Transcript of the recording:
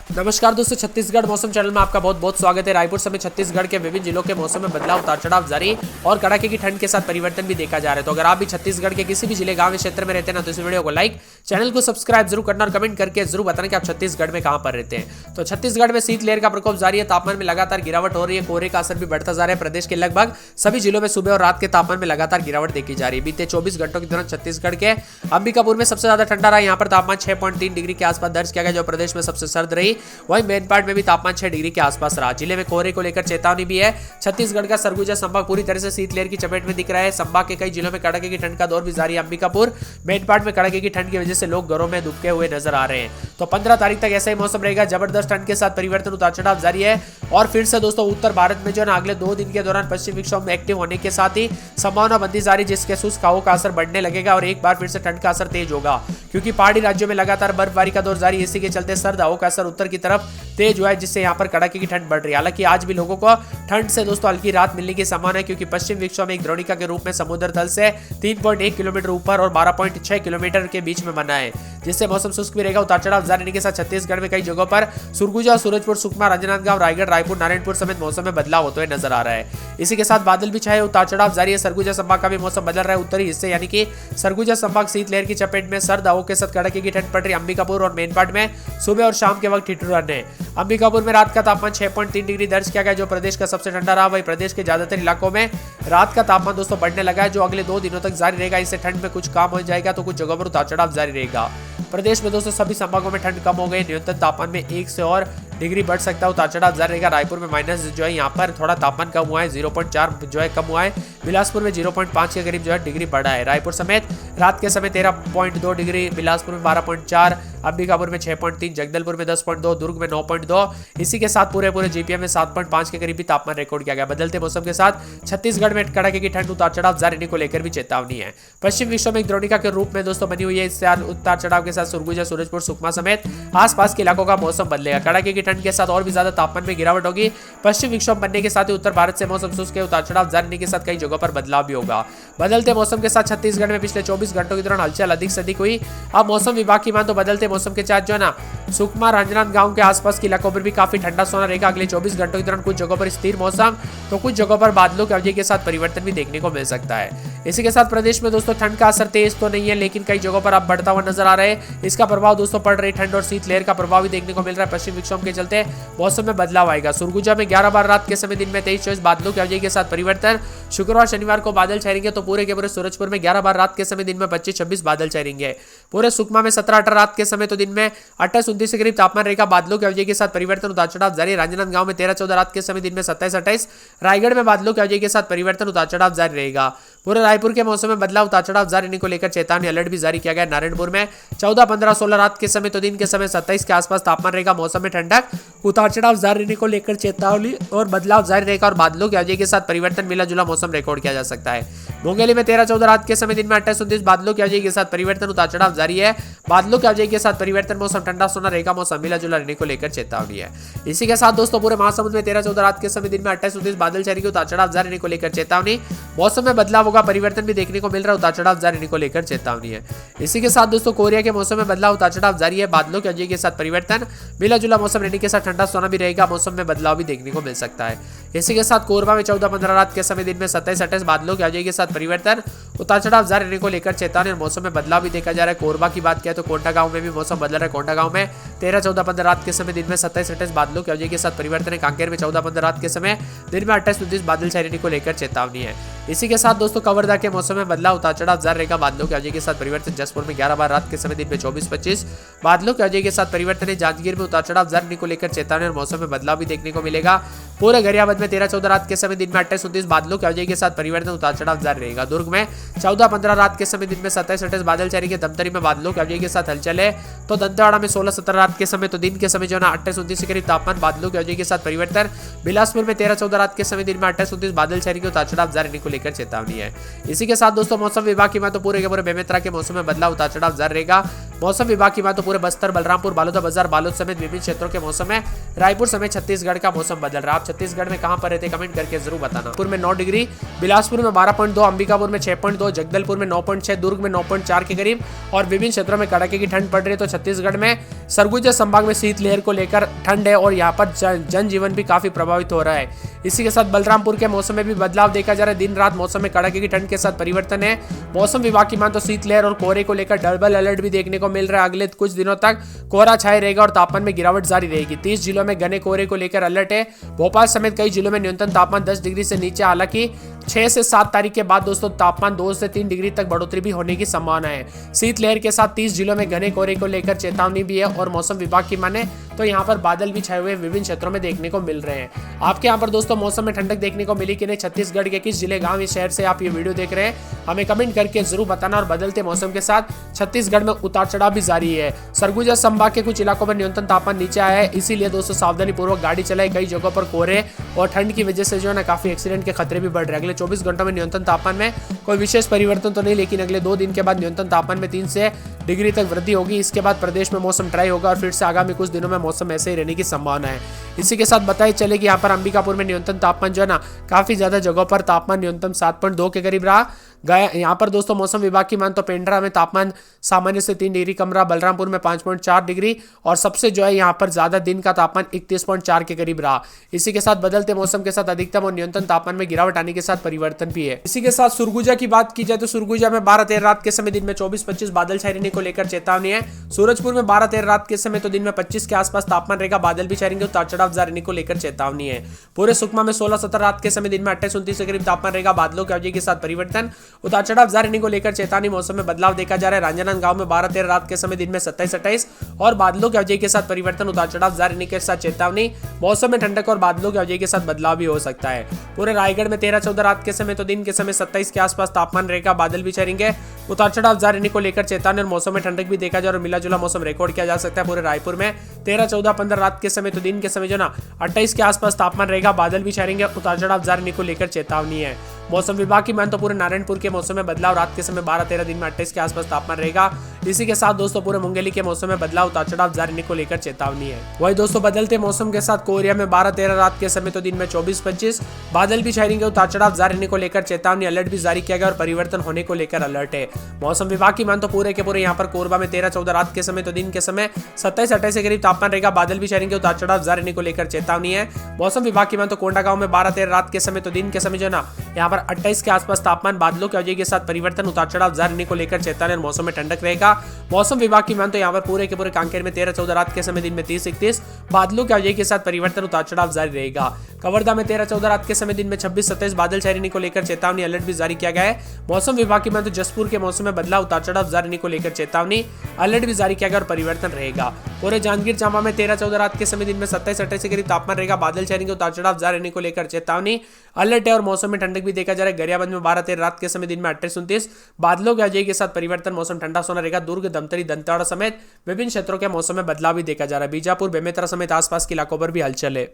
नमस्कार दोस्तों, छत्तीसगढ़ मौसम चैनल में आपका बहुत बहुत स्वागत है। रायपुर समेत छत्तीसगढ़ के विभिन्न जिलों के मौसम में बदलाव, उतार चढ़ाव जारी और कड़ाके की ठंड के साथ परिवर्तन भी देखा जा रहा है। तो अगर आप भी छत्तीसगढ़ के किसी भी जिले, गांव, क्षेत्र में रहते हैं ना, तो इस वीडियो को लाइक, चैनल को सब्सक्राइब जरूर करना और कमेंट करके जरूर बताना कि आप छत्तीसगढ़ में कहां पर रहते हैं। तो छत्तीसगढ़ में शीतलहर का प्रकोप जारी है। तापमान में लगातार गिरावट हो रही है। कोहरे का असर भी बढ़ता जा रहा है। प्रदेश के लगभग सभी जिलों में सुबह और रात के तापमान में लगातार गिरावट देखी जा रही है। बीते 24 घंटों के दौरान छत्तीसगढ़ के अंबिकापुर में सबसे ज्यादा ठंडा रहा। यहाँ पर तापमान 6.3 डिग्री के आसपास दर्ज किया गया, जो प्रदेश में सबसे सर्द रही। वहीं मेनपाट में भी तापमान 6 डिग्री के आसपास रहा। जिले में कोहरे को लेकर चेतावनी भी है। छत्तीसगढ़ का सरगुजा संभाग पूरी तरह से शीतलहर की चपेट में दिख रहा है। संभाग के कई जिलों में कड़ाके की ठंड का दौर भी जारी है। अंबिकापुर मेनपाट में कड़ाके की ठंड की वजह से लोग घरों में दुबके हुए नजर आ रहे हैं। तो 15 तारीख तक ऐसा ही मौसम रहेगा। जबरदस्त ठंड के साथ परिवर्तन, उतार चढ़ाव जारी है। और फिर से दोस्तों उत्तर भारत में जो है अगले 2 दिन के दौरान पश्चिम विक्षोभ में एक्टिव होने के साथ ही संभावना बनती जारी, जिसके शुष्क हवाओं का असर बढ़ने लगेगा और एक बार फिर से ठंड का असर तेज होगा, क्योंकि पहाड़ी राज्यों में लगातार बर्फबारी का दौर जारी। इसी के चलते सर्द हवाओं का असर उत्तर की तरफ तेज हुआ है, जिससे यहाँ पर कड़ाके की ठंड बढ़ रही है। हालांकि आज भी लोगों को ठंड से दोस्तों हल्की राहत मिलने की संभावना है, क्योंकि पश्चिम विक्षोभ में एक द्रोणिका के रूप में समुद्र तल से 3.1 किलोमीटर ऊपर और 12.6 किलोमीटर के बीच में बना है, जिससे मौसम शुष्क भी रहेगा। उतार चढ़ाव जारी रहने के साथ छत्तीसगढ़ में कई जगहों पर सुरगुजा, सूरजपुर, सुकमा, राजनांदगांव, रायगढ़, रायपुर, नारायणपुर समेत मौसम में बदलाव होते हुए नजर आ रहा है। इसी के साथ बादल भी छाए, उतार चढ़ाव जारी है। सरगुजा संभाग का भी मौसम बदल रहा है। उत्तरी हिस्से यानी कि सरगुजा संभाग शीतलहर की चपेट में, सर्द हवाओं के साथ कड़ाके की ठंड पड़ रही। अंबिकापुर और मेनपाट में सुबह और शाम के वक्त ठिठुरन है। अंबिकापुर में रात का तापमान 6.3 डिग्री दर्ज किया गया, जो प्रदेश का सबसे ठंडा रहा। वही प्रदेश के ज्यादातर इलाकों में रात का तापमान दोस्तों बढ़ने लगा है, जो अगले 2 दिनों तक जारी रहेगा। इससे ठंड में कुछ कम हो जाएगा, तो कुछ जगहों पर उतार चढ़ाव जारी रहेगा। प्रदेश में दोस्तों सभी संभागों में ठंड कम हो गई। न्यूनतम तापमान में 1 से और डिग्री बढ़ सकता है। उतार चढ़ाव जारी रहेगा। रायपुर में माइनस जो है यहाँ पर थोड़ा तापमान कम हुआ है, 0.4 जो है कम हुआ है। बिलासपुर में 0.5 के करीब जो है डिग्री बढ़ा है। रायपुर समेत रात के समय 13.2 डिग्री, बिलासपुर में 12.4, अंबिकापुर में 6.3, जगदलपुर में 10.2, दुर्ग में 9.2। इसी के साथ पूरे जीपीएम में 7.5 के करीब भी तापमान रिकॉर्ड किया गया। बदलते मौसम के साथ छत्तीसगढ़ में कड़ाके की ठंड, उतार चढ़ाव जारी रहने को लेकर भी चेतावनी है। पश्चिम विक्षोभ में एक द्रोणिका के रूप में दोस्तों बनी हुई है। इससे उतार चढ़ाव के साथ सुरगुजा, सूरजपुर, सुकमा समेत आसपास के इलाकों का मौसम बदलेगा। कड़ाके की ठंड के साथ और भी ज्यादा तापमान में गिरावट होगी। पश्चिम विक्षोभ बनने के साथ ही उत्तर भारत से मौसम शुष्क है। उतार चढ़ाव जारी रहने के साथ कई जगहों पर बदलाव भी होगा। बदलते मौसम के साथ छत्तीसगढ़ में पिछले 24 घंटों के दौरान हलचल अधिक से अधिक हुई। अब मौसम विभाग की मान तो बदलते मौसम के साथ जो है ना सुकमा, राजनांदगांव के आसपास के इलाकों पर भी काफी ठंडा सोना रहेगा। अगले 24 घंटों के दौरान कुछ जगहों पर स्थिर मौसम, तो कुछ जगहों पर बादलों की अवधि के साथ परिवर्तन भी देखने को मिल सकता है। इसी के साथ प्रदेश में दोस्तों ठंड का असर तेज तो नहीं है, लेकिन कई जगहों पर अब बढ़ता हुआ नजर आ रहा है। इसका प्रभाव दोस्तों पड़ रही ठंड और शीतलहर का प्रभाव भी देखने को मिल रहा है। पश्चिम विक्षोभ के चलते मौसम में बदलाव आएगा। सुरगुजा में 11 बार रात के समय, दिन में 23-24 बादलों की अवधि के साथ परिवर्तन। शुक्रवार शनिवार को बादल छाएंगे, तो पूरे के पूरे सूरजपुर में 11 बार रात के समय, दिन में 25-26 बादल छाएंगे। पूरे सुकमा में 17-18 रात के समय, तो दिन में 28-29 के करीब तापमान रहेगा। बादलों की अवधि के साथ परिवर्तन, उतार चढ़ाव जारी। राजनांदगांव में 13-14 रात के समय, दिन में 27-28। रायगढ़ में बादलों की अवधि के साथ परिवर्तन, उतार चढ़ाव जारी रहेगा। पूरे रायपुर के मौसम में बदलाव, उतार चढ़ाव जारी रहने को लेकर चेतावनी अलर्ट भी जारी किया गया। नारायणपुर में 14-15-16 रात के समय, तो दिन के समय 27 के आसपास तापमान रहेगा। मौसम में ठंडक, उतार चढ़ाव जारी रहने को लेकर चेतावनी और बदलाव जारी रहेगा। और बादलों की अवधि के साथ परिवर्तन, मिला जुला मौसम रिकॉर्ड किया जा सकता है। मुंगेली में 13-14 रात के समय, दिन में 28-29 बादलों की अवधि के साथ परिवर्तन, उतार चढ़ाव जारी है। बादलों की अवधि के साथ परिवर्तन, मौसम ठंडा सोना रहेगा। मौसम मिला जुला रहने को लेकर चेतावनी है। इसी के साथ दोस्तों पूरे महासमुंद में 13-14 रात के समय, दिन में 28-29 बादल छाएंगे। उतार चढ़ाव जारी रहने को लेकर चेतावनी। मौसम में बदलाव होगा, परिवर्तन भी देखने को मिल रहा है। उतार चढ़ाव जारी रहने को लेकर चेतावनी है। इसी के साथ दोस्तों कोरिया के मौसम में बदलाव, उतार चढ़ाव जारी है। बादलों की अवधि के साथ परिवर्तन, मिला जुला मौसम रहने के साथ ठंडा सोना भी रहेगा। मौसम में बदलाव भी देखने को मिल सकता है। इसी के साथ कोरबा में 14-15 रात के समय, दिन में 27-28 बादलों की अवधि के साथ परिवर्तन, उतार चढ़ाव जारी रहने को लेकर चेतावनी और मौसम में बदलाव भी देखा जा रहा है। कोरबा की बात किया तो कोंडागांव में भी मौसम बदल रहा है। कोंडागांव में 13-14-15 रात के समय, दिन में 27-28 बादलों की अवधि के साथ परिवर्तन है। कांकेर में 14-15 रात के समय, दिन में 28-29 बादल छाए रहने को लेकर चेतावनी है। इसी के साथ दोस्तों कवर्धा के मौसम में बदलाव, उतार चढ़ाव जारी रहेगा। बादलों की अवधि के साथ परिवर्तन। जसपुर में 11 बार रात के समय, दिन में 24-25 बादलों की अवधि के साथ परिवर्तन है। जांजगीर में उतार चढ़ाव जारी रहने को लेकर चेतावनी और मौसम में बदलाव भी देखने को मिलेगा। पूरे गरियाबंद में 13-14 रात के समय, दिन में 28-29 बादलों की अवधि के साथ परिवर्तन, उतार चढ़ाव जारी रहेगा। दुर्ग में 14-15 रात के समय, दिन में 27-28 बादल छाएंगे। दमतरी में बादलों की अवधि के साथ हलचल है। तो दंतेवाड़ा में 16-17 रात के समय, तो दिन के समय जो है 28-29 के करीब तापमान, बादलों की अवधि के साथ परिवर्तन। बिलासपुर में 13-14 रात के समय, दिन में 28-29 बादल छाएंगे। उतार चढ़ाव जारी रहने को लेकर चेतावनी है। इसी के साथ दोस्तों मौसम विभाग की बात तो पूरे के पूरे बेमेतरा के मौसम में बदलाव, उतार चढ़ाव जारी रहेगा। मौसम विभाग की बात तो पूरे बस्तर, बलरामपुर, बालोद बालोद समेत विभिन्न क्षेत्रों के मौसम में रायपुर समेत छत्तीसगढ़ का मौसम बदल रहा है। आप छत्तीसगढ़ में कहां पर रहते कमेंट करके जरूर बताना। नागपुर में 9 डिग्री, बिलासपुर में 12.2, अंबिकापुर में 6.2, जगदलपुर में 9.6, दुर्ग में 9.4 के करीब और विभिन्न क्षेत्रों में कड़ाके की ठंड पड़ रही है। तो छत्तीसगढ़ में सरगुजा संभाग में शीतलहर को लेकर ठंड है और यहाँ पर जनजीवन भी काफी प्रभावित हो रहा है। इसी के साथ बलरामपुर के मौसम में भी बदलाव देखा जा रहा है। दिन रात मौसम में कड़ाके की ठंड के साथ परिवर्तन है। मौसम विभाग की मान तो शीतलहर और कोहरे को लेकर डबल अलर्ट भी देखने को मिल रहा है। अगले कुछ दिनों तक कोहरा छाए रहेगा और तापमान में गिरावट जारी रहेगी। 30 जिलों में घने कोहरे को लेकर अलर्ट है। भोपाल समेत कई जिलों में न्यूनतम तापमान 10 डिग्री से नीचे, हालांकि 6 से 7 तारीख के बाद दोस्तों तापमान 2 से 3 डिग्री तक बढ़ोतरी भी होने की संभावना है। शीतलहर के साथ 30 जिलों में घने कोहरे को लेकर चेतावनी भी है और मौसम विभाग की माने तो यहाँ पर बादल भी छाए हुए विभिन्न क्षेत्रों में देखने को मिल रहे हैं। आपके यहाँ पर दोस्तों मौसम में ठंडक देखने को मिली कि नहीं? छत्तीसगढ़ के किस जिले, गांव या शहर से आप ये वीडियो देख रहे हैं हमें कमेंट करके जरूर बताना। और बदलते मौसम के साथ छत्तीसगढ़ में उतार चढ़ाव भी जारी है। सरगुजा संभाग के कुछ इलाकों में न्यूनतम तापमान नीचे आया है, इसीलिए दोस्तों सावधानी पूर्वक गाड़ी चलाए। कई जगहों पर कोहरे और ठंड की वजह से जो है ना काफी एक्सीडेंट के खतरे भी बढ़ रहे हैं। अगले 24 घंटों में न्यूनतम तापमान में कोई विशेष परिवर्तन तो नहीं, लेकिन अगले 2 दिन के बाद न्यूनतम तापमान में 3 से डिग्री तक वृद्धि होगी। इसके बाद प्रदेश में मौसम ड्राई होगा और फिर से आगामी कुछ दिनों में मौसम ऐसे ही रहने की संभावना है। इसी के साथ बताइए चले कि यहाँ पर अंबिकापुर में न्यूनतम तापमान जो है ना काफी ज्यादा जगहों पर तापमान न्यूनतम 7.2 के करीब रहा। गया यहाँ पर दोस्तों मौसम विभाग की मान तो पेंड्रा में तापमान सामान्य से 3 डिग्री कम रहा, बलरामपुर में 5.4 डिग्री और सबसे जो है यहाँ पर ज्यादा दिन का तापमान 31.4 के करीब रहा। इसी के साथ बदलते मौसम के साथ अधिकतम और न्यूनतम तापमान में गिरावट आने के साथ परिवर्तन भी है। इसी के साथ सुरगुजा की बात की जाए तो सुरगुजा में 12-13 रात के समय दिन में 24-25 बादल छाए रहने को लेकर चेतावनी है। सूरजपुर में 12-13 रात के समय तो दिन में 25 के आसपास तापमान रहेगा, बादल भी छाएंगे, उतार चढ़ाव जारी रहने को लेकर चेतावनी है। पूरे सुकमा में 16-17 रात के समय दिन में 28-29 के करीब तापमान रहेगा, बादलों की अवधि के साथ परिवर्तन, उतार चढ़ाव जारी रहने को लेकर चेतावनी। मौसम में बदलाव देखा जा रहा है। रांजनांदगांव में 12-13 रात के समय दिन में 27-28 और बादलों की अवधि के साथ परिवर्तन, उतार चढ़ाव जारी रहने के साथ चेतावनी। मौसम में ठंडक और बादलों की अवधि के साथ बदलाव भी हो सकता है। पूरे रायगढ़ में 13-14 रात के समय तो दिन के समय 27 के आसपास तापमान रहेगा, बादल भी छाएंगे, उतार चढ़ाव जारी रहने को लेकर चेतावनी और मौसम में ठंडक भी देखा जाए और मिला जुला मौसम रिकॉर्ड किया जा सकता है। पूरे रायपुर में 13-14-15 रात के समय तो दिन के समय जो ना 28 के आसपास तापमान रहेगा, बादल भी छाएंगे, उतार चढ़ाव जारी रहने को लेकर चेतावनी है। मौसम विभाग की मान तो पूरे नारायणपुर के मौसम में बदलाव, रात के समय 12-13 दिन में 28 के आसपास तापमान रहेगा। इसी के साथ दोस्तों पूरे मुंगेली के मौसम में बदलाव, उतार चढ़ाव जारी रहने को लेकर चेतावनी है। वही दोस्तों बदलते मौसम के साथ कोरिया में 12-13 रात के समय तो दिन में 24-25 बादल भी छाएंगे, उतार चढ़ाव जारी रहने को लेकर चेतावनी। अलर्ट भी जारी किया गया और परिवर्तन होने को लेकर अलर्ट है। मौसम विभाग की मान तो पूरे के पूरे यहाँ पर कोरबा में 13-14 रात के समय तो दिन के समय 27-28 के करीब तापमान रहेगा, बादल भी छाएंगे, उतार चढ़ाव जारी रहने को लेकर चेतावनी है। मौसम विभाग की मान तो कोंडागांव में 12-13 रात के समय तो दिन के समय जो ना यहाँ पर 28 के आसपास तापमान, बादलों की अवधि के साथ परिवर्तन, उतार चढ़ाव जारी रहने को लेकर चेतावनी और मौसम में ठंडक रहेगा। मौसम विभाग की मान तो यहाँ पर पूरे के पूरे कांकेर में 13-14 रात के समय दिन में 30-31 बादलों की अवधि के साथ परिवर्तन, उतार चढ़ाव जारी रहेगा। कवर्धा में 13-14 रात के समय दिन में 26-27 बादल छाए रहने को लेकर चेतावनी, अलर्ट भी जारी किया गया है। मौसम विभाग की मान तो जसपुर के मौसम में बदलाव, उतार चढ़ाव जारी रहने को लेकर चेतावनी, अलर्ट भी जारी किया गया और परिवर्तन रहेगा। पूरे जांजगीर चांपा में 13-14 रात के समय दिन में 27-28 के करीब तापमान रहेगा, बादल छाएंगे, उतार चढ़ाव जारी रहने को लेकर चेतावनी, अलर्ट है और मौसम में ठंडक भी देखा जा रहा है। गरियाबंद में 12-13 रात के समय दिन में 28-29 बादलों की अवधि के साथ परिवर्तन, मौसम ठंडा सोना रहेगा। दुर्ग, धमतरी, दंतेवाड़ा समेत विभिन्न क्षेत्रों के मौसम में बदलाव भी देखा जा रहा है। बीजापुर, बेमेतरा समेत आसपास के इलाकों पर भी हलचल है।